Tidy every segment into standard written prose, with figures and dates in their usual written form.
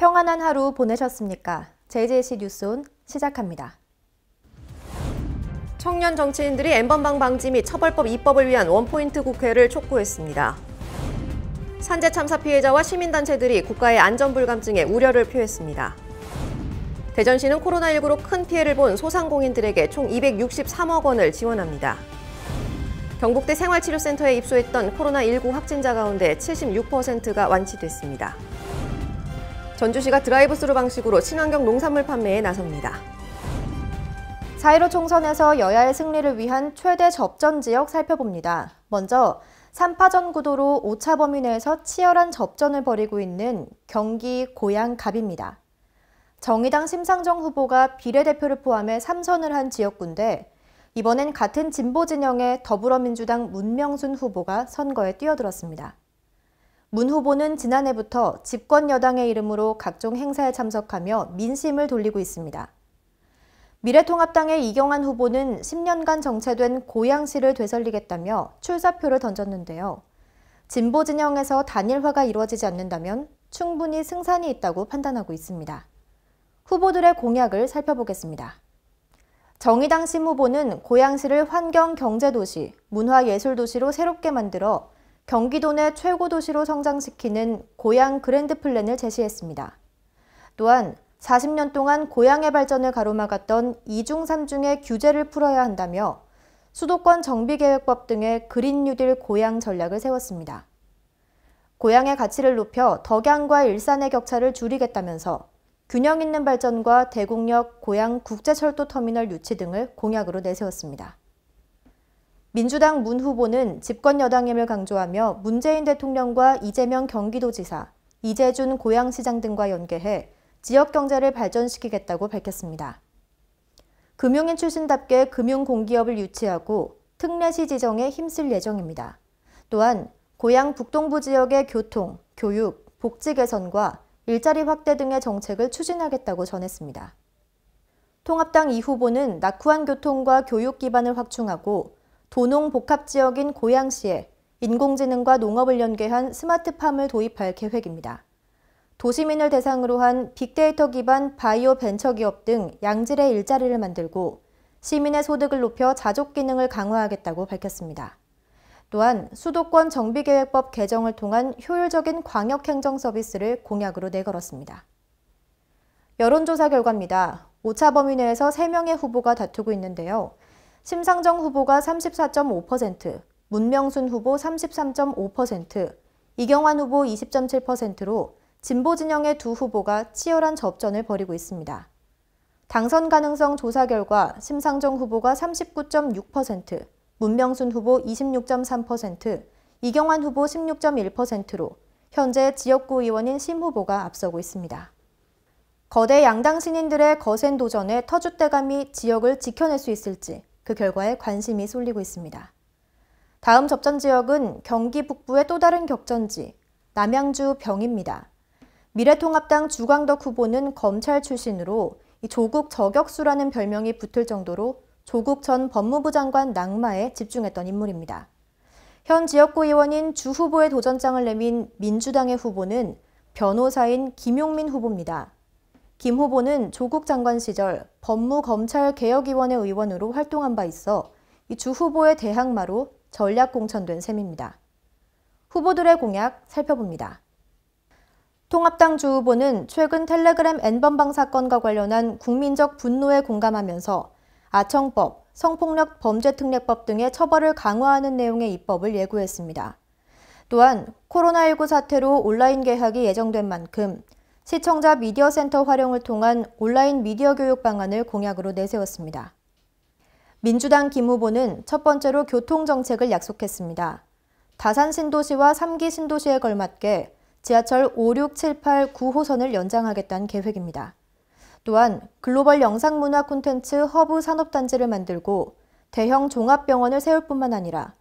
평안한 하루 보내셨습니까? JJC 뉴스온 시작합니다. 청년 정치인들이 N번방 방지 및 처벌법 입법을 위한 원포인트 국회를 촉구했습니다. 산재 참사 피해자와 시민단체들이 국가의 안전불감증에 우려를 표했습니다. 대전시는 코로나19로 큰 피해를 본 소상공인들에게 총 263억 원을 지원합니다. 경북대 생활치료센터에 입소했던 코로나19 확진자 가운데 76%가 완치됐습니다. 전주시가 드라이브스루 방식으로 친환경 농산물 판매에 나섭니다. 4.15 총선에서 여야의 승리를 위한 최대 접전 지역 살펴봅니다. 먼저 3파전 구도로 5차 범위 내에서 치열한 접전을 벌이고 있는 경기 고양갑입니다. 정의당 심상정 후보가 비례대표를 포함해 3선을 한 지역구인데 이번엔 같은 진보 진영의 더불어민주당 문명순 후보가 선거에 뛰어들었습니다. 문 후보는 지난해부터 집권 여당의 이름으로 각종 행사에 참석하며 민심을 돌리고 있습니다. 미래통합당의 이경환 후보는 10년간 정체된 고양시를 되살리겠다며 출사표를 던졌는데요. 진보 진영에서 단일화가 이루어지지 않는다면 충분히 승산이 있다고 판단하고 있습니다. 후보들의 공약을 살펴보겠습니다. 정의당 심 후보는 고양시를 환경경제도시, 문화예술도시로 새롭게 만들어 경기도 내 최고 도시로 성장시키는 고양 그랜드 플랜을 제시했습니다. 또한 40년 동안 고양의 발전을 가로막았던 2중 3중의 규제를 풀어야 한다며 수도권 정비계획법 등의 그린 뉴딜 고양 전략을 세웠습니다. 고양의 가치를 높여 덕양과 일산의 격차를 줄이겠다면서 균형 있는 발전과 대곡역 고양 국제철도터미널 유치 등을 공약으로 내세웠습니다. 민주당 문 후보는 집권 여당임을 강조하며 문재인 대통령과 이재명 경기도지사, 이재준 고양시장 등과 연계해 지역 경제를 발전시키겠다고 밝혔습니다. 금융인 출신답게 금융공기업을 유치하고 특례시 지정에 힘쓸 예정입니다. 또한 고양 북동부 지역의 교통, 교육, 복지 개선과 일자리 확대 등의 정책을 추진하겠다고 전했습니다. 통합당 이 후보는 낙후한 교통과 교육 기반을 확충하고 도농 복합 지역인 고양시에 인공지능과 농업을 연계한 스마트팜을 도입할 계획입니다. 도시민을 대상으로 한 빅데이터 기반 바이오 벤처기업 등 양질의 일자리를 만들고 시민의 소득을 높여 자족 기능을 강화하겠다고 밝혔습니다. 또한 수도권 정비계획법 개정을 통한 효율적인 광역행정 서비스를 공약으로 내걸었습니다. 여론조사 결과입니다. 5차 범위 내에서 3명의 후보가 다투고 있는데요. 심상정 후보가 34.5%, 문명순 후보 33.5%, 이경환 후보 20.7%로 진보 진영의 두 후보가 치열한 접전을 벌이고 있습니다. 당선 가능성 조사 결과 심상정 후보가 39.6%, 문명순 후보 26.3%, 이경환 후보 16.1%로 현재 지역구 의원인 심 후보가 앞서고 있습니다. 거대 양당 신인들의 거센 도전에 터줏대감이 지역을 지켜낼 수 있을지 그 결과에 관심이 쏠리고 있습니다. 다음 접전 지역은 경기 북부의 또 다른 격전지, 남양주 병입니다. 미래통합당 주광덕 후보는 검찰 출신으로 조국 저격수라는 별명이 붙을 정도로 조국 전 법무부 장관 낙마에 집중했던 인물입니다. 현 지역구 의원인 주 후보의 도전장을 내민 민주당의 후보는 변호사인 김용민 후보입니다. 김 후보는 조국 장관 시절 법무검찰개혁위원회 의원으로 활동한 바 있어 주 후보의 대항마로 전략 공천된 셈입니다. 후보들의 공약 살펴봅니다. 통합당 주 후보는 최근 텔레그램 N번방 사건과 관련한 국민적 분노에 공감하면서 아청법, 성폭력 범죄특례법 등의 처벌을 강화하는 내용의 입법을 예고했습니다. 또한 코로나19 사태로 온라인 개학이 예정된 만큼 시청자 미디어 센터 활용을 통한 온라인 미디어 교육 방안을 공약으로 내세웠습니다. 민주당 김 후보는 첫 번째로 교통정책을 약속했습니다. 다산 신도시와 3기 신도시에 걸맞게 지하철 5, 6, 7, 8, 9호선을 연장하겠다는 계획입니다. 또한 글로벌 영상문화 콘텐츠 허브 산업단지를 만들고 대형 종합병원을 세울 뿐만 아니라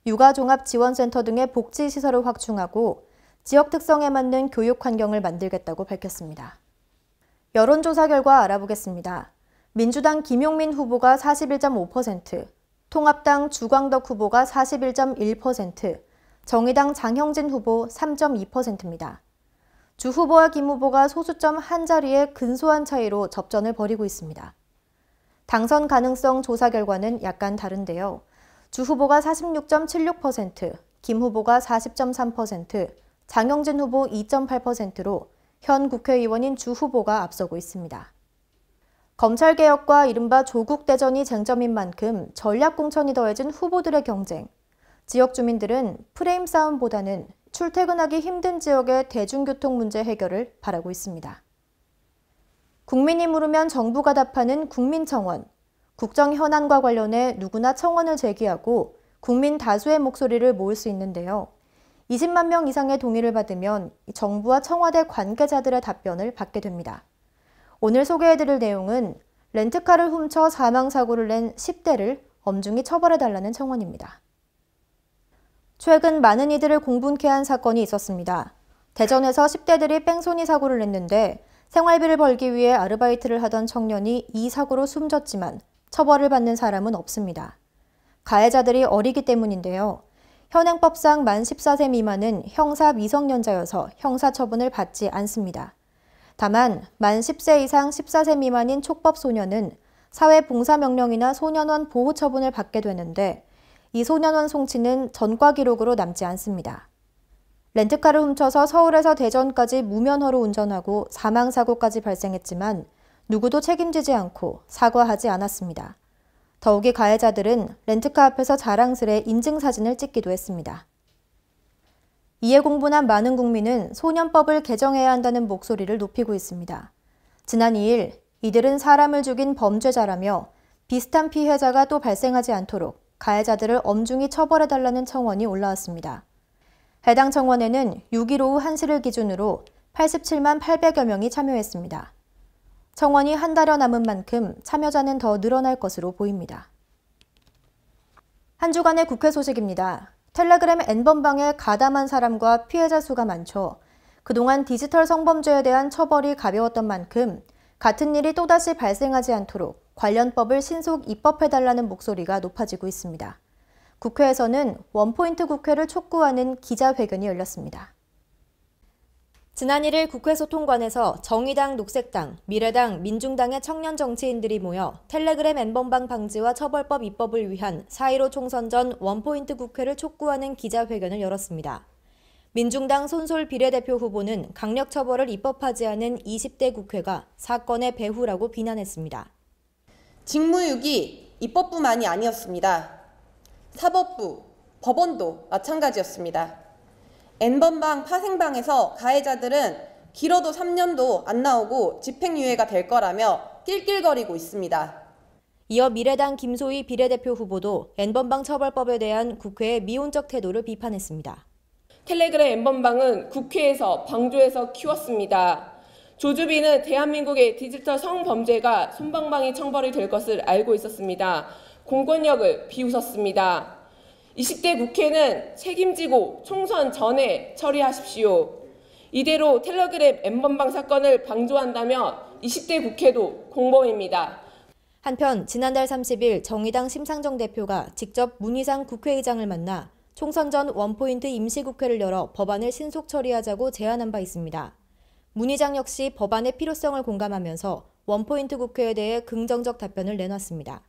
육아종합지원센터 등의 복지시설을 확충하고 지역 특성에 맞는 교육 환경을 만들겠다고 밝혔습니다. 여론조사 결과 알아보겠습니다. 민주당 김용민 후보가 41.5%, 통합당 주광덕 후보가 41.1%, 정의당 장형진 후보 3.2%입니다. 주 후보와 김 후보가 소수점 한 자리에 근소한 차이로 접전을 벌이고 있습니다. 당선 가능성 조사 결과는 약간 다른데요. 주 후보가 46.76%, 김 후보가 40.3%, 장영진 후보 2.8%로 현 국회의원인 주 후보가 앞서고 있습니다. 검찰개혁과 이른바 조국 대전이 쟁점인 만큼 전략공천이 더해진 후보들의 경쟁. 지역 주민들은 프레임 싸움보다는 출퇴근하기 힘든 지역의 대중교통 문제 해결을 바라고 있습니다. 국민이 물으면 정부가 답하는 국민청원. 국정 현안과 관련해 누구나 청원을 제기하고 국민 다수의 목소리를 모을 수 있는데요. 20만 명 이상의 동의를 받으면 정부와 청와대 관계자들의 답변을 받게 됩니다. 오늘 소개해드릴 내용은 렌트카를 훔쳐 사망사고를 낸 10대를 엄중히 처벌해달라는 청원입니다. 최근 많은 이들을 공분케 한 사건이 있었습니다. 대전에서 10대들이 뺑소니 사고를 냈는데 생활비를 벌기 위해 아르바이트를 하던 청년이 이 사고로 숨졌지만 처벌을 받는 사람은 없습니다. 가해자들이 어리기 때문인데요. 현행법상 만 14세 미만은 형사 미성년자여서 형사처분을 받지 않습니다. 다만 만 10세 이상 14세 미만인 촉법 소년은 사회봉사명령이나 소년원 보호처분을 받게 되는데 이 소년원 송치는 전과 기록으로 남지 않습니다. 렌트카를 훔쳐서 서울에서 대전까지 무면허로 운전하고 사망사고까지 발생했지만 누구도 책임지지 않고 사과하지 않았습니다. 더욱이 가해자들은 렌트카 앞에서 자랑스레 인증사진을 찍기도 했습니다. 이에 공분한 많은 국민은 소년법을 개정해야 한다는 목소리를 높이고 있습니다. 지난 2일 이들은 사람을 죽인 범죄자라며 비슷한 피해자가 또 발생하지 않도록 가해자들을 엄중히 처벌해달라는 청원이 올라왔습니다. 해당 청원에는 6일 오후 1시를 기준으로 87만 800여 명이 참여했습니다. 청원이 한 달여 남은 만큼 참여자는 더 늘어날 것으로 보입니다. 한 주간의 국회 소식입니다. 텔레그램 N번방에 가담한 사람과 피해자 수가 많죠. 그동안 디지털 성범죄에 대한 처벌이 가벼웠던 만큼 같은 일이 또다시 발생하지 않도록 관련 법을 신속 입법해달라는 목소리가 높아지고 있습니다. 국회에서는 원포인트 국회를 촉구하는 기자회견이 열렸습니다. 지난 1일 국회 소통관에서 정의당, 녹색당, 미래당, 민중당의 청년 정치인들이 모여 텔레그램 N번방 방지와 처벌법 입법을 위한 4.15 총선 전 원포인트 국회를 촉구하는 기자회견을 열었습니다. 민중당 손솔 비례대표 후보는 강력 처벌을 입법하지 않은 20대 국회가 사건의 배후라고 비난했습니다. 직무유기 입법부만이 아니었습니다. 사법부, 법원도 마찬가지였습니다. N번방 파생방에서 가해자들은 길어도 3년도 안 나오고 집행유예가 될 거라며 낄낄거리고 있습니다. 이어 미래당 김소희 비례대표 후보도 N번방 처벌법에 대한 국회의 미온적 태도를 비판했습니다. 텔레그램 N번방은 국회에서 방조해서 키웠습니다. 조주빈은 대한민국의 디지털 성범죄가 솜방망이 처벌이 될 것을 알고 있었습니다. 공권력을 비웃었습니다. 20대 국회는 책임지고 총선 전에 처리하십시오. 이대로 텔레그램 N번방 사건을 방조한다면 20대 국회도 공범입니다. 한편 지난달 30일 정의당 심상정 대표가 직접 문희상 국회의장을 만나 총선 전 원포인트 임시국회를 열어 법안을 신속 처리하자고 제안한 바 있습니다. 문 의장 역시 법안의 필요성을 공감하면서 원포인트 국회에 대해 긍정적 답변을 내놨습니다.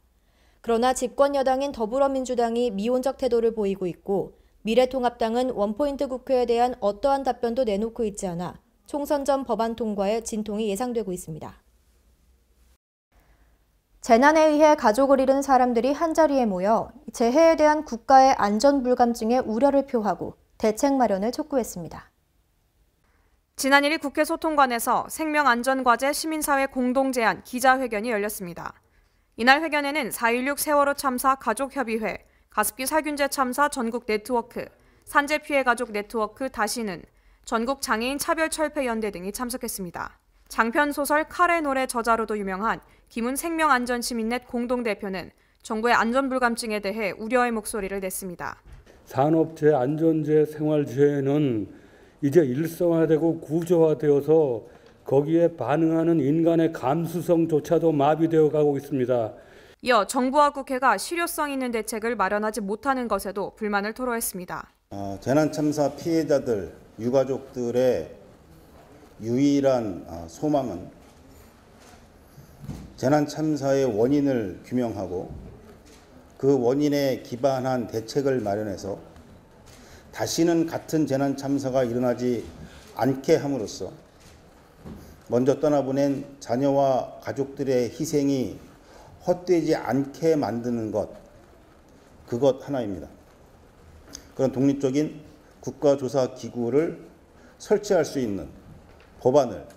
그러나 집권 여당인 더불어민주당이 미온적 태도를 보이고 있고 미래통합당은 원포인트 국회에 대한 어떠한 답변도 내놓고 있지 않아 총선 전 법안 통과에 진통이 예상되고 있습니다. 재난에 의해 가족을 잃은 사람들이 한자리에 모여 재해에 대한 국가의 안전불감증에 우려를 표하고 대책 마련을 촉구했습니다. 지난 1일 국회 소통관에서 생명안전과제 시민사회 공동제안 기자회견이 열렸습니다. 이날 회견에는 4.16 세월호 참사 가족협의회, 가습기 살균제 참사 전국 네트워크, 산재 피해 가족 네트워크 다시는, 전국 장애인 차별철폐연대 등이 참석했습니다. 장편 소설 칼의 노래 저자로도 유명한 김훈 생명안전시민넷 공동대표는 정부의 안전불감증에 대해 우려의 목소리를 냈습니다. 산업재해, 안전재해, 생활재해는 이제 일상화되고 구조화되어서 거기에 반응하는 인간의 감수성조차도 마비되어 가고 있습니다. 이어 정부와 국회가 실효성 있는 대책을 마련하지 못하는 것에도 불만을 토로했습니다. 재난참사 피해자들, 유가족들의 유일한 소망은 재난 참사의 원인을 규명하고 그 원인에 기반한 대책을 마련해서 다시는 같은 재난 참사가 일어나지 않게 함으로써 먼저 떠나보낸 자녀와 가족들의 희생이 헛되지 않게 만드는 것, 그것 하나입니다. 그런 독립적인 국가조사기구를 설치할 수 있는 법안을,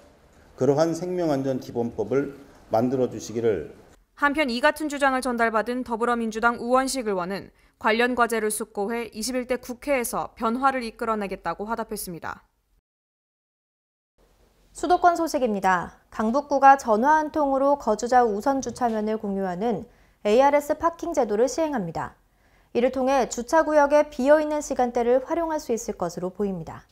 그러한 생명안전기본법을 만들어주시기를. 한편 이 같은 주장을 전달받은 더불어민주당 우원식 의원은 관련 과제를 숙고해 21대 국회에서 변화를 이끌어내겠다고 화답했습니다. 수도권 소식입니다. 강북구가 전화 한 통으로 거주자 우선 주차면을 공유하는 ARS 파킹 제도를 시행합니다. 이를 통해 주차구역에 비어있는 시간대를 활용할 수 있을 것으로 보입니다.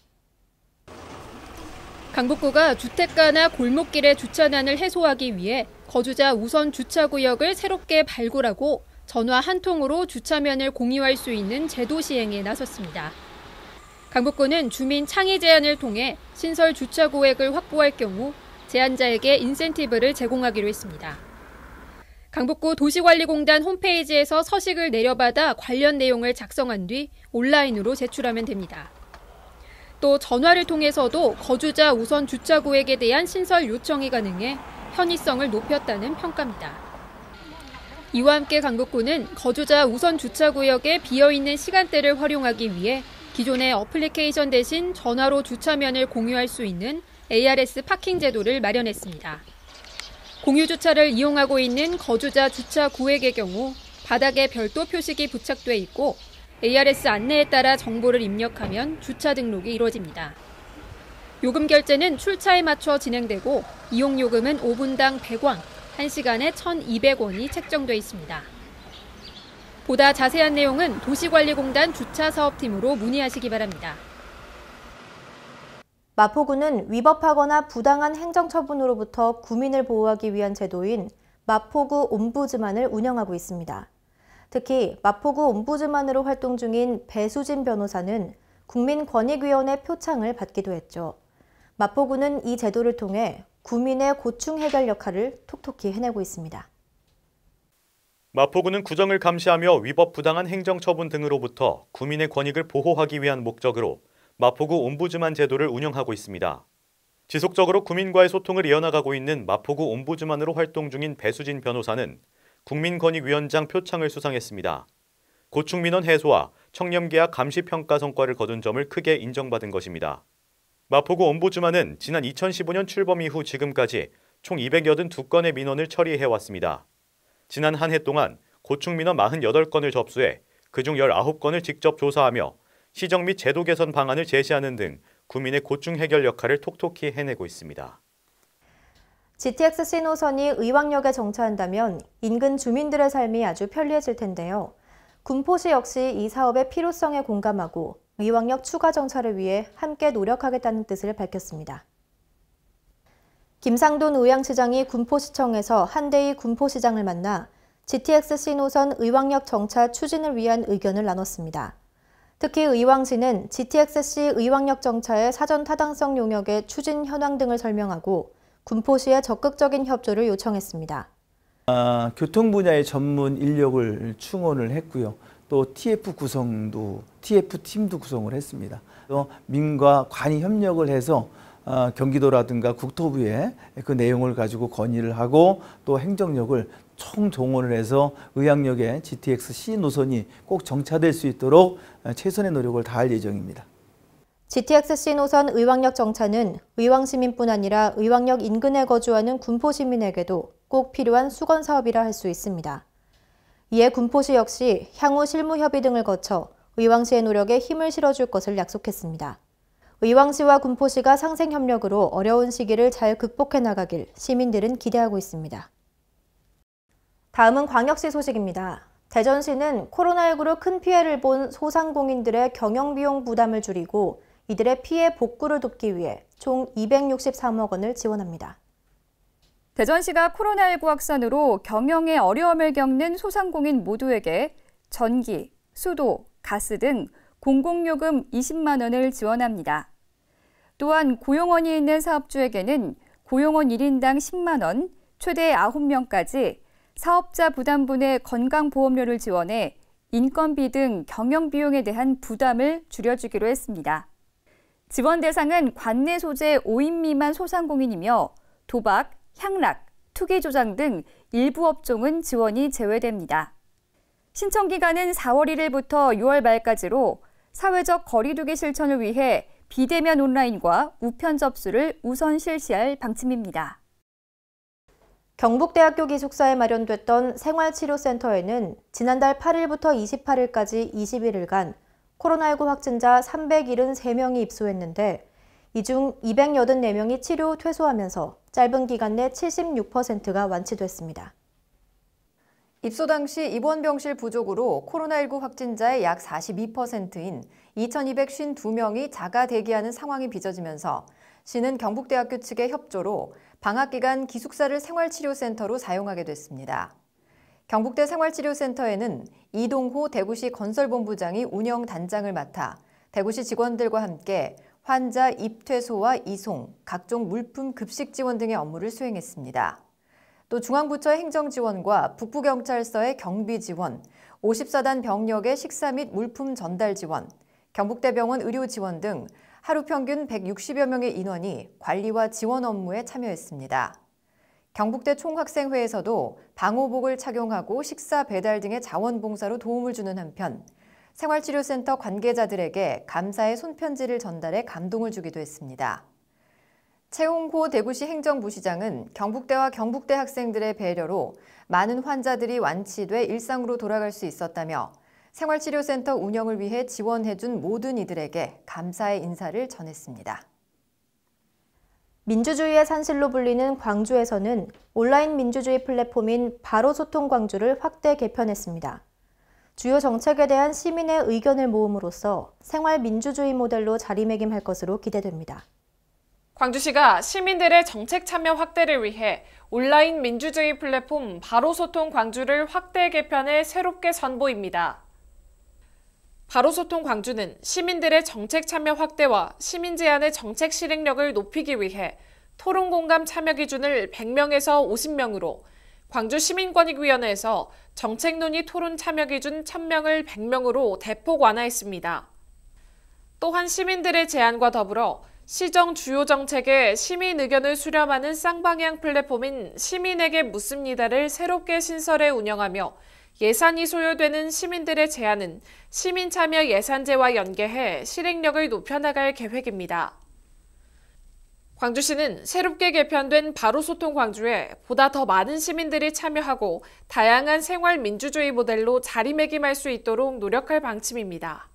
강북구가 주택가나 골목길의 주차난을 해소하기 위해 거주자 우선 주차구역을 새롭게 발굴하고 전화 한 통으로 주차면을 공유할 수 있는 제도 시행에 나섰습니다. 강북구는 주민 창의 제안을 통해 신설 주차구역을 확보할 경우 제안자에게 인센티브를 제공하기로 했습니다. 강북구 도시관리공단 홈페이지에서 서식을 내려받아 관련 내용을 작성한 뒤 온라인으로 제출하면 됩니다. 또 전화를 통해서도 거주자 우선 주차구역에 대한 신설 요청이 가능해 편의성을 높였다는 평가입니다. 이와 함께 강북구는 거주자 우선 주차구역에 비어있는 시간대를 활용하기 위해 기존의 어플리케이션 대신 전화로 주차면을 공유할 수 있는 ARS 파킹 제도를 마련했습니다. 공유 주차를 이용하고 있는 거주자 주차 구획의 경우 바닥에 별도 표식이 부착돼 있고 ARS 안내에 따라 정보를 입력하면 주차 등록이 이루어집니다. 요금 결제는 출차에 맞춰 진행되고 이용 요금은 5분당 100원, 1시간에 1,200원이 책정돼 있습니다. 보다 자세한 내용은 도시관리공단 주차사업팀으로 문의하시기 바랍니다. 마포구는 위법하거나 부당한 행정처분으로부터 구민을 보호하기 위한 제도인 마포구 옴부즈만을 운영하고 있습니다. 특히 마포구 옴부즈만으로 활동 중인 배수진 변호사는 국민권익위원회 표창을 받기도 했죠. 마포구는 이 제도를 통해 구민의 고충 해결 역할을 톡톡히 해내고 있습니다. 마포구는 구정을 감시하며 위법 부당한 행정처분 등으로부터 구민의 권익을 보호하기 위한 목적으로 마포구 옴부즈만 제도를 운영하고 있습니다. 지속적으로 구민과의 소통을 이어나가고 있는 마포구 옴부즈만으로 활동 중인 배수진 변호사는 국민권익위원장 표창을 수상했습니다. 고충민원 해소와 청렴계약 감시평가 성과를 거둔 점을 크게 인정받은 것입니다. 마포구 옴부즈만은 지난 2015년 출범 이후 지금까지 총 282건의 민원을 처리해왔습니다. 지난 한 해 동안 고충민원 48건을 접수해 그중 19건을 직접 조사하며 시정 및 제도 개선 방안을 제시하는 등 구민의 고충 해결 역할을 톡톡히 해내고 있습니다. GTX 신호선이 의왕역에 정차한다면 인근 주민들의 삶이 아주 편리해질 텐데요. 군포시 역시 이 사업의 필요성에 공감하고 의왕역 추가 정차를 위해 함께 노력하겠다는 뜻을 밝혔습니다. 김상돈 의왕시장이 군포시청에서 한대희 군포시장을 만나 GTX 신호선 의왕역 정차 추진을 위한 의견을 나눴습니다. 특히 의왕시는 GTX-C 의왕역 정차의 사전 타당성 용역의 추진 현황 등을 설명하고 군포시의 적극적인 협조를 요청했습니다. 교통 분야의 전문 인력을 충원을 했고요. 또 TF팀도 구성을 했습니다. 또 민과 관이 협력을 해서 경기도라든가 국토부에 그 내용을 가지고 건의를 하고 또 행정력을 총동원을 해서 의왕역에 GTX-C 노선이 꼭 정차될 수 있도록 최선의 노력을 다할 예정입니다. GTX-C 노선 의왕역 정차는 의왕 시민뿐 아니라 의왕역 인근에 거주하는 군포 시민에게도 꼭 필요한 수건 사업이라 할 수 있습니다. 이에 군포시 역시 향후 실무 협의 등을 거쳐 의왕시의 노력에 힘을 실어줄 것을 약속했습니다. 의왕시와 군포시가 상생 협력으로 어려운 시기를 잘 극복해 나가길 시민들은 기대하고 있습니다. 다음은 광역시 소식입니다. 대전시는 코로나19로 큰 피해를 본 소상공인들의 경영비용 부담을 줄이고 이들의 피해 복구를 돕기 위해 총 263억 원을 지원합니다. 대전시가 코로나19 확산으로 경영에 어려움을 겪는 소상공인 모두에게 전기, 수도, 가스 등 공공요금 20만 원을 지원합니다. 또한 고용원이 있는 사업주에게는 고용원 1인당 10만 원, 최대 9명까지 사업자 부담분의 건강보험료를 지원해 인건비 등 경영비용에 대한 부담을 줄여주기로 했습니다. 지원 대상은 관내 소재 5인 미만 소상공인이며 도박, 향락, 투기 조장 등 일부 업종은 지원이 제외됩니다. 신청 기간은 4월 1일부터 6월 말까지로 사회적 거리 두기 실천을 위해 비대면 온라인과 우편 접수를 우선 실시할 방침입니다. 경북대학교 기숙사에 마련됐던 생활치료센터에는 지난달 8일부터 28일까지 21일간 코로나19 확진자 373명이 입소했는데 이 중 284명이 치료 후 퇴소하면서 짧은 기간 내 76%가 완치됐습니다. 입소 당시 입원 병실 부족으로 코로나19 확진자의 약 42%인 2,252명이 자가 대기하는 상황이 빚어지면서 시는 경북대학교 측의 협조로 방학 기간 기숙사를 생활치료센터로 사용하게 됐습니다. 경북대 생활치료센터에는 이동호 대구시 건설본부장이 운영 단장을 맡아 대구시 직원들과 함께 환자 입퇴소와 이송, 각종 물품 급식 지원 등의 업무를 수행했습니다. 또 중앙부처의 행정지원과 북부경찰서의 경비지원, 54단 병력의 식사 및 물품 전달 지원, 경북대병원 의료 지원 등 하루 평균 160여 명의 인원이 관리와 지원 업무에 참여했습니다. 경북대 총학생회에서도 방호복을 착용하고 식사 배달 등의 자원봉사로 도움을 주는 한편 생활치료센터 관계자들에게 감사의 손편지를 전달해 감동을 주기도 했습니다. 최홍호 대구시 행정부시장은 경북대와 경북대 학생들의 배려로 많은 환자들이 완치돼 일상으로 돌아갈 수 있었다며 생활치료센터 운영을 위해 지원해준 모든 이들에게 감사의 인사를 전했습니다. 민주주의의 산실로 불리는 광주에서는 온라인 민주주의 플랫폼인 바로소통 광주를 확대 개편했습니다. 주요 정책에 대한 시민의 의견을 모음으로써 생활 민주주의 모델로 자리매김할 것으로 기대됩니다. 광주시가 시민들의 정책 참여 확대를 위해 온라인 민주주의 플랫폼 바로소통 광주를 확대 개편해 새롭게 선보입니다. 바로소통 광주는 시민들의 정책 참여 확대와 시민 제안의 정책 실행력을 높이기 위해 토론 공감 참여 기준을 100명에서 50명으로 광주시민권익위원회에서 정책 논의 토론 참여 기준 1000명을 100명으로 대폭 완화했습니다. 또한 시민들의 제안과 더불어 시정 주요 정책에 시민 의견을 수렴하는 쌍방향 플랫폼인 시민에게 묻습니다를 새롭게 신설해 운영하며 예산이 소요되는 시민들의 제안은 시민참여 예산제와 연계해 실행력을 높여나갈 계획입니다. 광주시는 새롭게 개편된 바로소통 광주에 보다 더 많은 시민들이 참여하고 다양한 생활 민주주의 모델로 자리매김할 수 있도록 노력할 방침입니다.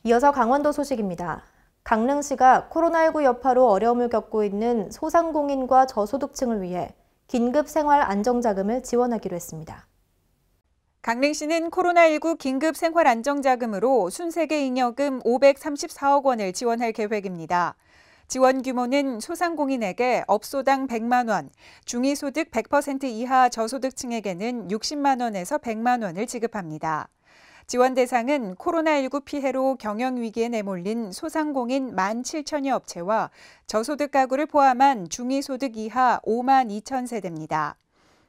이어서 강원도 소식입니다. 강릉시가 코로나19 여파로 어려움을 겪고 있는 소상공인과 저소득층을 위해 긴급 생활 안정자금을 지원하기로 했습니다. 강릉시는 코로나19 긴급 생활 안정자금으로 순세계 잉여금 534억 원을 지원할 계획입니다. 지원 규모는 소상공인에게 업소당 100만 원, 중위소득 100% 이하 저소득층에게는 60만 원에서 100만 원을 지급합니다. 지원 대상은 코로나19 피해로 경영위기에 내몰린 소상공인 17,000여 업체와 저소득 가구를 포함한 중위소득 이하 5만 2천 세대입니다.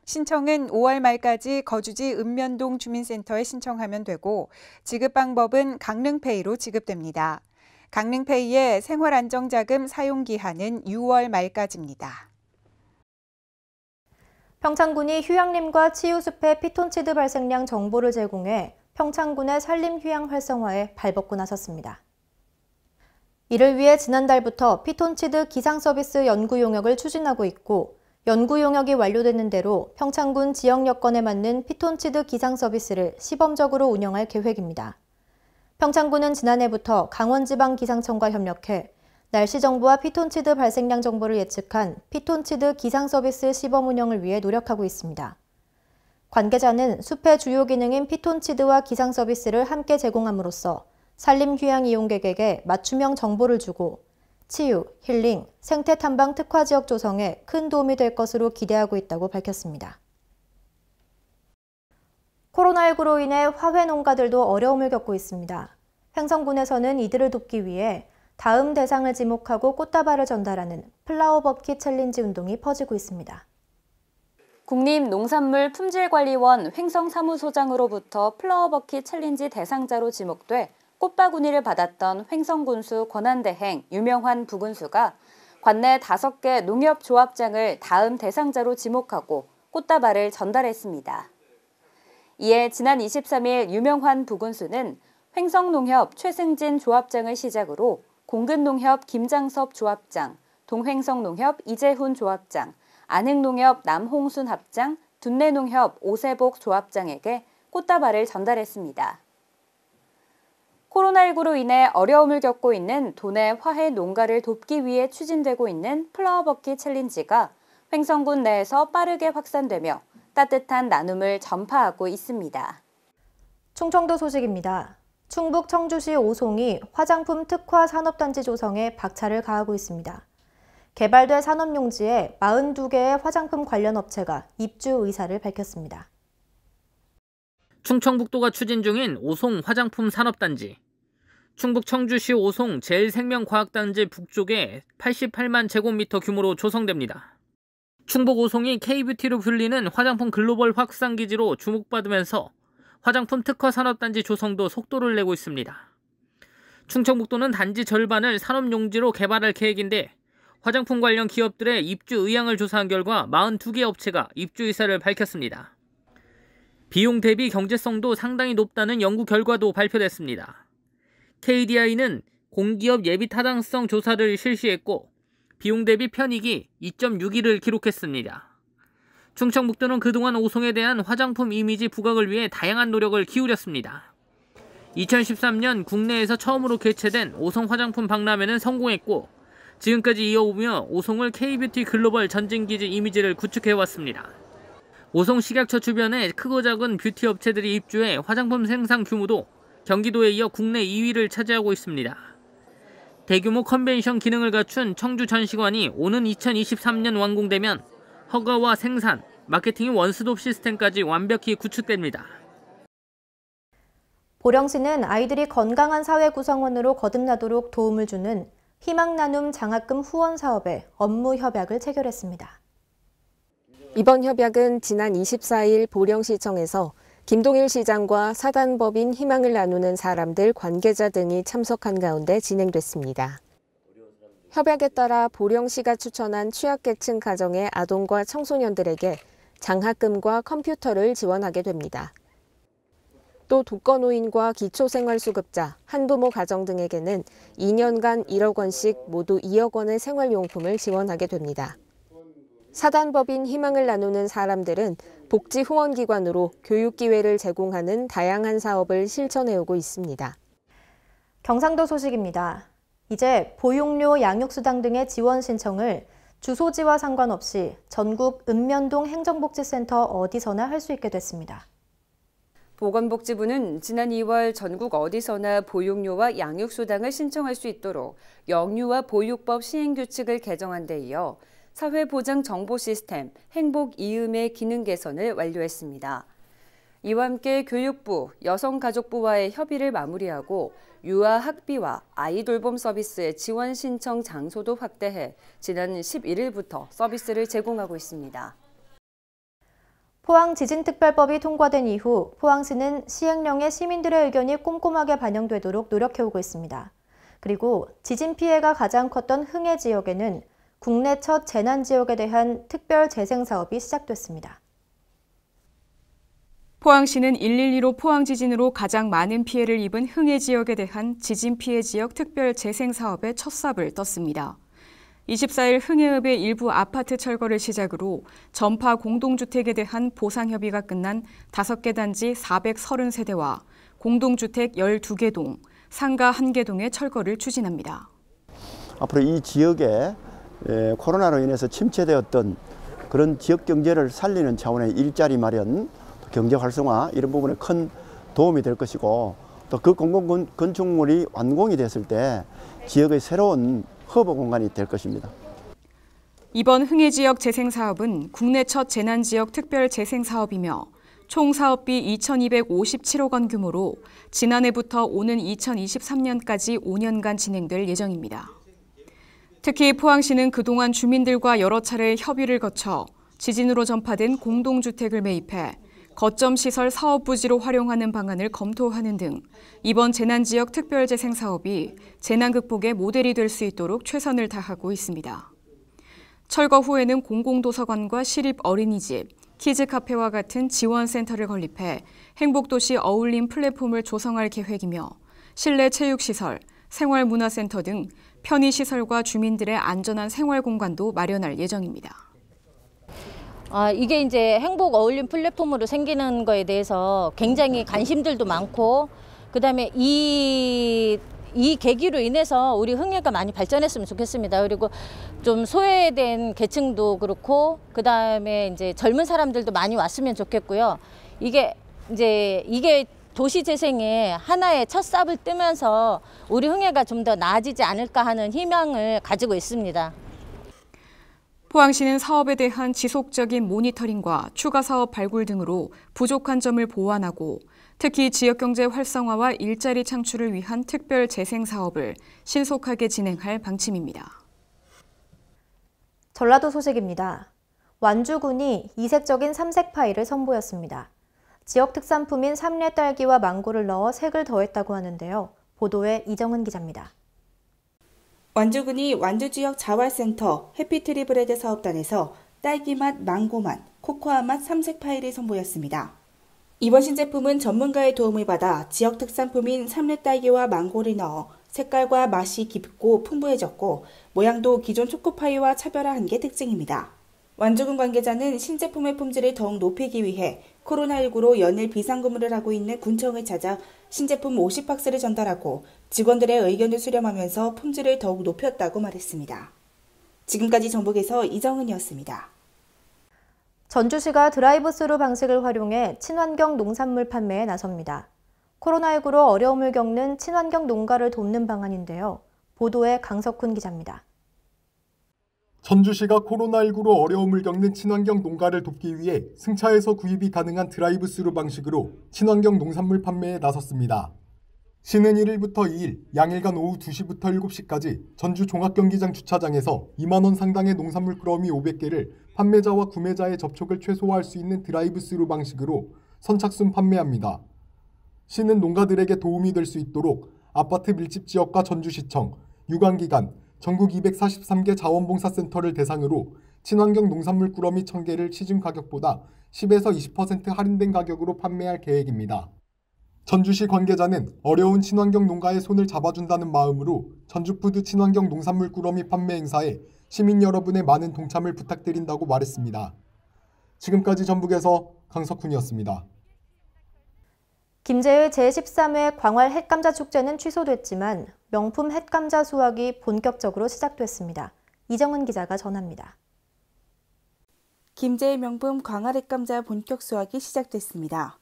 신청은 5월 말까지 거주지 읍면동 주민센터에 신청하면 되고 지급 방법은 강릉페이로 지급됩니다. 강릉페이의 생활안정자금 사용기한은 6월 말까지입니다. 평창군이 휴양림과 치유숲의 피톤치드 발생량 정보를 제공해 평창군의 산림휴양 활성화에 발벗고 나섰습니다. 이를 위해 지난달부터 피톤치드 기상서비스 연구 용역을 추진하고 있고 연구 용역이 완료되는 대로 평창군 지역 여건에 맞는 피톤치드 기상서비스를 시범적으로 운영할 계획입니다. 평창군은 지난해부터 강원지방기상청과 협력해 날씨 정보와 피톤치드 발생량 정보를 예측한 피톤치드 기상서비스 시범 운영을 위해 노력하고 있습니다. 관계자는 숲의 주요 기능인 피톤치드와 기상서비스를 함께 제공함으로써 산림휴양 이용객에게 맞춤형 정보를 주고 치유, 힐링, 생태탐방 특화지역 조성에 큰 도움이 될 것으로 기대하고 있다고 밝혔습니다. 코로나19로 인해 화훼 농가들도 어려움을 겪고 있습니다. 횡성군에서는 이들을 돕기 위해 다음 대상을 지목하고 꽃다발을 전달하는 플라워 버킷 챌린지 운동이 퍼지고 있습니다. 국립농산물품질관리원 횡성사무소장으로부터 플라워 버킷 챌린지 대상자로 지목돼 꽃바구니를 받았던 횡성군수 권한대행 유명환 부군수가 관내 5개 농협조합장을 다음 대상자로 지목하고 꽃다발을 전달했습니다. 이에 지난 23일 유명환 부군수는 횡성농협 최승진 조합장을 시작으로 공근농협 김장섭 조합장, 동횡성농협 이재훈 조합장, 안흥농협 남홍순 합장, 둔내농협 오세복 조합장에게 꽃다발을 전달했습니다. 코로나19로 인해 어려움을 겪고 있는 도내 화훼 농가를 돕기 위해 추진되고 있는 플라워 버킷 챌린지가 횡성군 내에서 빠르게 확산되며 따뜻한 나눔을 전파하고 있습니다. 충청도 소식입니다. 충북 청주시 오송이 화장품 특화 산업단지 조성에 박차를 가하고 있습니다. 개발될 산업용지에 42개의 화장품 관련 업체가 입주 의사를 밝혔습니다. 충청북도가 추진 중인 오송 화장품 산업단지. 충북 청주시 오송 제일생명과학단지 북쪽에 88만 제곱미터 규모로 조성됩니다. 충북 오송이 K뷰티로 불리는 화장품 글로벌 확산기지로 주목받으면서 화장품 특화 산업단지 조성도 속도를 내고 있습니다. 충청북도는 단지 절반을 산업용지로 개발할 계획인데 화장품 관련 기업들의 입주 의향을 조사한 결과 42개 업체가 입주 의사를 밝혔습니다. 비용 대비 경제성도 상당히 높다는 연구 결과도 발표됐습니다. KDI는 공기업 예비 타당성 조사를 실시했고 비용 대비 편익이 2.61을 기록했습니다. 충청북도는 그동안 오송에 대한 화장품 이미지 부각을 위해 다양한 노력을 기울였습니다. 2013년 국내에서 처음으로 개최된 오송 화장품 박람회는 성공했고 지금까지 이어오며 오송을 K뷰티 글로벌 전진기지 이미지를 구축해왔습니다. 오송 식약처 주변에 크고 작은 뷰티 업체들이 입주해 화장품 생산 규모도 경기도에 이어 국내 2위를 차지하고 있습니다. 대규모 컨벤션 기능을 갖춘 청주 전시관이 오는 2023년 완공되면 허가와 생산, 마케팅의 원스톱 시스템까지 완벽히 구축됩니다. 보령시는 아이들이 건강한 사회 구성원으로 거듭나도록 도움을 주는 희망나눔 장학금 후원 사업에 업무 협약을 체결했습니다. 이번 협약은 지난 24일 보령시청에서 김동일 시장과 사단법인 희망을 나누는 사람들 관계자 등이 참석한 가운데 진행됐습니다. 협약에 따라 보령시가 추천한 취약계층 가정의 아동과 청소년들에게 장학금과 컴퓨터를 지원하게 됩니다. 또 독거노인과 기초생활수급자, 한부모 가정 등에게는 2년간 1억 원씩 모두 2억 원의 생활용품을 지원하게 됩니다. 사단법인 희망을 나누는 사람들은 복지 후원기관으로 교육기회를 제공하는 다양한 사업을 실천해오고 있습니다. 경상도 소식입니다. 이제 보육료, 양육수당 등의 지원 신청을 주소지와 상관없이 전국 읍면동 행정복지센터 어디서나 할 수 있게 됐습니다. 보건복지부는 지난 2월 전국 어디서나 보육료와 양육수당을 신청할 수 있도록 영유아 보육법 시행규칙을 개정한 데 이어 사회보장정보시스템 행복이음의 기능 개선을 완료했습니다. 이와 함께 교육부, 여성가족부와의 협의를 마무리하고 유아 학비와 아이 돌봄 서비스의 지원 신청 장소도 확대해 지난 11일부터 서비스를 제공하고 있습니다. 포항 지진특별법이 통과된 이후 포항시는 시행령에 시민들의 의견이 꼼꼼하게 반영되도록 노력해오고 있습니다. 그리고 지진 피해가 가장 컸던 흥해 지역에는 국내 첫 재난지역에 대한 특별 재생 사업이 시작됐습니다. 포항시는 112로 포항 지진으로 가장 많은 피해를 입은 흥해 지역에 대한 지진 피해 지역 특별 재생 사업의 첫 삽을 떴습니다. 24일 흥해읍의 일부 아파트 철거를 시작으로 전파 공동주택에 대한 보상 협의가 끝난 5개 단지 430세대와 공동주택 12개 동, 상가 1개 동의 철거를 추진합니다. 앞으로 이 지역에 코로나로 인해서 침체되었던 그런 지역 경제를 살리는 차원의 일자리 마련, 경제 활성화 이런 부분에 큰 도움이 될 것이고 또 그 공공 건축물이 완공이 됐을 때 지역의 새로운 허브 공간이 될 것입니다. 이번 흥해 지역 재생 사업은 국내 첫 재난지역 특별 재생 사업이며 총 사업비 2,257억 원 규모로 지난해부터 오는 2023년까지 5년간 진행될 예정입니다. 특히 포항시는 그동안 주민들과 여러 차례 협의를 거쳐 지진으로 전파된 공동주택을 매입해 거점 시설 사업 부지로 활용하는 방안을 검토하는 등 이번 재난지역 특별재생 사업이 재난 극복의 모델이 될 수 있도록 최선을 다하고 있습니다. 철거 후에는 공공도서관과 시립 어린이집, 키즈카페와 같은 지원센터를 건립해 행복도시 어울림 플랫폼을 조성할 계획이며 실내 체육시설, 생활문화센터 등 편의시설과 주민들의 안전한 생활공간도 마련할 예정입니다. 이게 이제 행복 어울림 플랫폼으로 생기는 거에 대해서 굉장히 관심들도 많고, 그다음에 이 계기로 인해서 우리 흥해가 많이 발전했으면 좋겠습니다. 그리고 좀 소외된 계층도 그렇고, 그다음에 이제 젊은 사람들도 많이 왔으면 좋겠고요. 이게 도시 재생의 하나의 첫 삽을 뜨면서 우리 흥해가 좀 더 나아지지 않을까 하는 희망을 가지고 있습니다. 포항시는 사업에 대한 지속적인 모니터링과 추가 사업 발굴 등으로 부족한 점을 보완하고 특히 지역경제 활성화와 일자리 창출을 위한 특별 재생 사업을 신속하게 진행할 방침입니다. 전라도 소식입니다. 완주군이 이색적인 삼색 파이를 선보였습니다. 지역 특산품인 삼례 딸기와 망고를 넣어 색을 더했다고 하는데요. 보도에 이정은 기자입니다. 완주군이 완주지역 자활센터 해피트리브레드 사업단에서 딸기맛, 망고맛, 코코아맛 삼색 파이를 선보였습니다. 이번 신제품은 전문가의 도움을 받아 지역 특산품인 삼례 딸기와 망고를 넣어 색깔과 맛이 깊고 풍부해졌고 모양도 기존 초코파이와 차별화한 게 특징입니다. 완주군 관계자는 신제품의 품질을 더욱 높이기 위해 코로나19로 연일 비상근무를 하고 있는 군청을 찾아 신제품 50박스를 전달하고 직원들의 의견을 수렴하면서 품질을 더욱 높였다고 말했습니다. 지금까지 전북에서 이정은이었습니다. 전주시가 드라이브스루 방식을 활용해 친환경 농산물 판매에 나섭니다. 코로나19로 어려움을 겪는 친환경 농가를 돕는 방안인데요. 보도에 강석훈 기자입니다. 전주시가 코로나19로 어려움을 겪는 친환경 농가를 돕기 위해 승차해서 구입이 가능한 드라이브스루 방식으로 친환경 농산물 판매에 나섰습니다. 시는 1일부터 2일 양일간 오후 2시부터 7시까지 전주 종합경기장 주차장에서 2만 원 상당의 농산물 꾸러미 500개를 판매자와 구매자의 접촉을 최소화할 수 있는 드라이브스루 방식으로 선착순 판매합니다. 시는 농가들에게 도움이 될 수 있도록 아파트 밀집 지역과 전주시청, 유관기관, 전국 243개 자원봉사센터를 대상으로 친환경 농산물 꾸러미 1000개를 시중 가격보다 10에서 20% 할인된 가격으로 판매할 계획입니다. 전주시 관계자는 어려운 친환경 농가의 손을 잡아준다는 마음으로 전주푸드 친환경 농산물 꾸러미 판매 행사에 시민 여러분의 많은 동참을 부탁드린다고 말했습니다. 지금까지 전북에서 강석훈이었습니다. 김제의 제13회 광활 햇감자 축제는 취소됐지만 명품 햇감자 수확이 본격적으로 시작됐습니다. 이정은 기자가 전합니다. 김제의 명품 광활 햇감자 본격 수확이 시작됐습니다.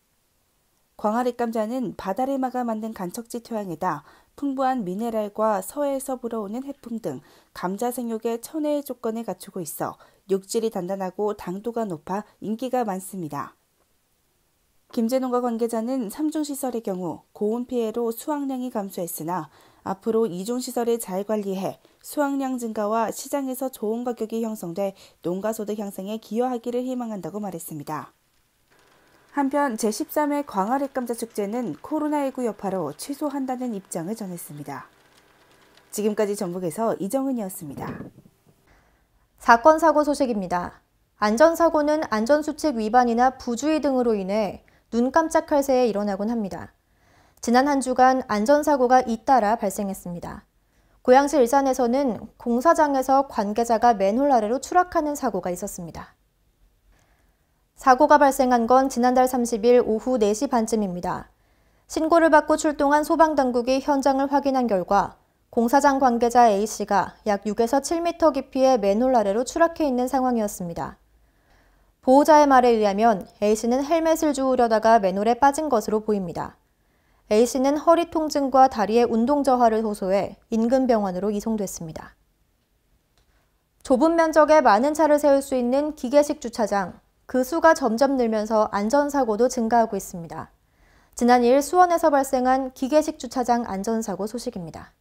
광활 햇감자는 바다를 막아 만든 간척지 토양에다 풍부한 미네랄과 서해에서 불어오는 해풍 등 감자 생육의 천혜의 조건을 갖추고 있어 육질이 단단하고 당도가 높아 인기가 많습니다. 김제농가 관계자는 3중시설의 경우 고온 피해로 수확량이 감소했으나 앞으로 2중시설을 잘 관리해 수확량 증가와 시장에서 좋은 가격이 형성돼 농가소득 향상에 기여하기를 희망한다고 말했습니다. 한편 제13회 광활 햇감자 축제는 코로나19 여파로 취소한다는 입장을 전했습니다. 지금까지 전북에서 이정은이었습니다. 사건 사고 소식입니다. 안전사고는 안전수칙 위반이나 부주의 등으로 인해 눈 깜짝할 새에 일어나곤 합니다. 지난 한 주간 안전사고가 잇따라 발생했습니다. 고양시 일산에서는 공사장에서 관계자가 맨홀 아래로 추락하는 사고가 있었습니다. 사고가 발생한 건 지난달 30일 오후 4시 반쯤입니다. 신고를 받고 출동한 소방당국이 현장을 확인한 결과 공사장 관계자 A씨가 약 6에서 7m 깊이의 맨홀 아래로 추락해 있는 상황이었습니다. 보호자의 말에 의하면 A씨는 헬멧을 주우려다가 맨홀에 빠진 것으로 보입니다. A씨는 허리 통증과 다리의 운동 저하를 호소해 인근 병원으로 이송됐습니다. 좁은 면적에 많은 차를 세울 수 있는 기계식 주차장, 그 수가 점점 늘면서 안전사고도 증가하고 있습니다. 지난 2일 수원에서 발생한 기계식 주차장 안전사고 소식입니다.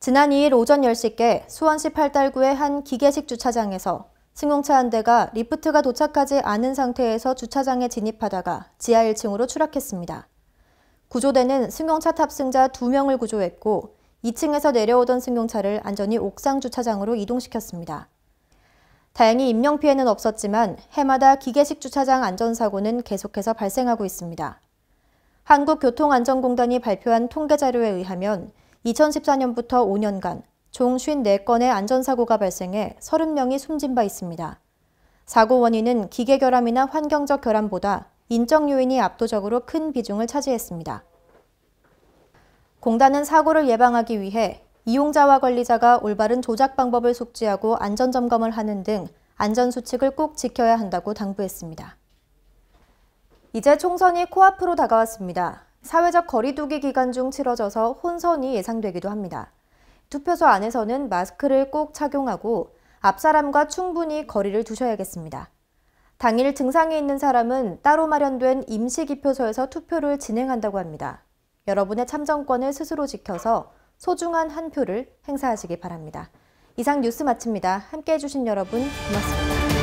지난 2일 오전 10시께 수원시 팔달구의 한 기계식 주차장에서 승용차 한 대가 리프트가 도착하지 않은 상태에서 주차장에 진입하다가 지하 1층으로 추락했습니다. 구조대는 승용차 탑승자 2명을 구조했고 2층에서 내려오던 승용차를 안전히 옥상 주차장으로 이동시켰습니다. 다행히 인명피해는 없었지만 해마다 기계식 주차장 안전사고는 계속해서 발생하고 있습니다. 한국교통안전공단이 발표한 통계자료에 의하면 2014년부터 5년간 총 54건의 안전사고가 발생해 30명이 숨진 바 있습니다. 사고 원인은 기계 결함이나 환경적 결함보다 인적 요인이 압도적으로 큰 비중을 차지했습니다. 공단은 사고를 예방하기 위해 이용자와 관리자가 올바른 조작 방법을 숙지하고 안전점검을 하는 등 안전수칙을 꼭 지켜야 한다고 당부했습니다. 이제 총선이 코앞으로 다가왔습니다. 사회적 거리두기 기간 중 치러져서 혼선이 예상되기도 합니다. 투표소 안에서는 마스크를 꼭 착용하고 앞 사람과 충분히 거리를 두셔야겠습니다. 당일 증상이 있는 사람은 따로 마련된 임시기표소에서 투표를 진행한다고 합니다. 여러분의 참정권을 스스로 지켜서 소중한 한 표를 행사하시기 바랍니다. 이상 뉴스 마칩니다. 함께해 주신 여러분 고맙습니다.